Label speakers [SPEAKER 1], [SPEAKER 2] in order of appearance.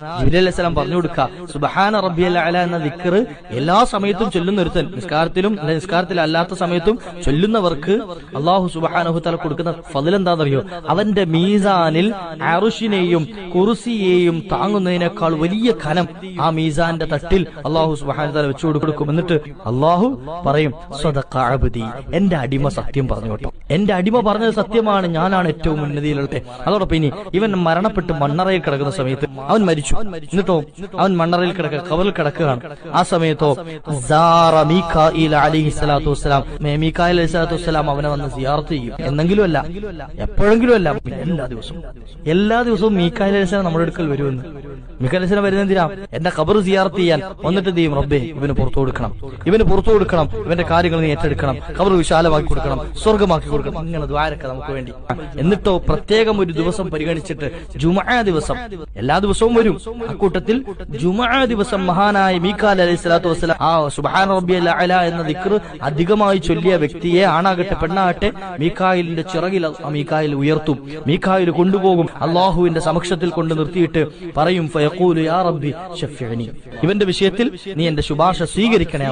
[SPEAKER 1] ജിബ്രീൽ അലൈഹിസ്സലാം പറഞ്ഞു കൊടുക്കുക, സുബ്ഹാന റബ്ബിയൽ അഅല എന്ന ദിക്ർ എല്ലാ സമയത്തും ചൊല്ലുന്ന ഒരുത്തൻ, നിസ്കാരത്തിലും നിസ്കാരത്തിലല്ലാത്ത സമയത്തും ചൊല്ലുന്നവർക്ക് അല്ലാഹു സുബ്ഹാനഹു തആല കൊടുക്കുന്ന ഫضل എന്താണെന്നറിയോ? അവന്റെ മീസാനിൽ അർശിനെയും കുർസിയെയും താങ്ങുന്നതിനേക്കാൾ വലിയ ഖനം ആ മീസാന്റെ തട്ടിൽ അല്ലാഹു സുബ്ഹാനഹു തആല വെച്ചു കൊടുക്കും. എന്നിട്ട് അല്ലാഹു പറയും, സദഖ അബ്ദി, എന്റെ അടിമ സത്യം പറഞ്ഞു കേട്ടോ, എന്റെ അടിമ പറഞ്ഞത് സത്യമാണ്, ഞാനാണ് ഏറ്റവും ഉന്നതിയിലുള്ളത്. അതോടൊപ്പം ഇനി ഇവൻ മരണപ്പെട്ട് മണ്ണറയിൽ കിടക്കുന്ന സമയത്ത് അവൻ മരിച്ചു, എന്നിട്ടോ അവൻ മണ്ണറയിൽ കിടക്കുക, ഖബറിൽ കിടക്കുകയാണ്. ആ സമയത്തോ മീകായിൽ അലൈഹിസ്സലാത്തു വസ്സലാം, മീകായിൽ അലൈഹിസ്സലാത്തു വസ്സലാം അവനെ വന്ന് സിയാറത്ത് ചെയ്യും. എന്നെങ്കിലും അല്ല, എപ്പോഴെങ്കിലും അല്ല, എല്ലാ ദിവസവും മീകായിൽ അലൈഹിസ്സലാം നമ്മുടെ അടുക്കൽ വരുമെന്ന്. മീകായിൽ അലൈഹിസ്സലാം വരുന്നത് എന്തിനാ? എന്റെ ഖബർ സിയാറത്ത് ചെയ്യാൻ. വന്നിട്ട് എന്ത് ചെയ്യും? റബ്ബേ, ഇവന് പുറത്തു കൊടുക്കണം, ഇവന്റെ കാര്യങ്ങൾ നീ ഏറ്റെടുക്കണം, ഖബർ വിശാലമാക്കി കൊടുക്കണം, സ്വർഗമാക്കി കൊടുക്കണം, ഇങ്ങനെ ദ്വാരക്ക നമുക്ക് വേണ്ടി. എന്നിട്ടോ പ്രത്യേകം ഒരു ദിവസം പരിഗണിച്ചിട്ട് ജുമുഅ ദിവസം, എല്ലാ ദിവസവും വരും, അക്കൂട്ടത്തിൽ ജുമുഅ ദിവസം മഹാനായ മീകായിൽ അലൈഹിസ്സലാത്തു വസ്സലാം ആ സുബ്ഹാന റബ്ബിയൽ അഅല എന്ന ദിക്ർ അധികമായി ചൊല്ലിയ വ്യക്തിയെ, ആണാകട്ടെ പെണ്ണാകട്ടെ, മീകായിലിന്റെ ചിറകിൽ മീകായിൽ ഉയർത്തും, മീകായിൽ കൊണ്ടുപോകും, അള്ളാഹുവിന്റെ സമക്ഷത്തിൽ കൊണ്ട് നിർത്തിയിട്ട് പറയും, ഫയഖൂലു യാ റബ്ബി ശഫിഅനി, ഇവന്റെ വിഷയത്തിൽ നീ എന്റെ ശുപാർശ സ്വീകരിക്കണേ.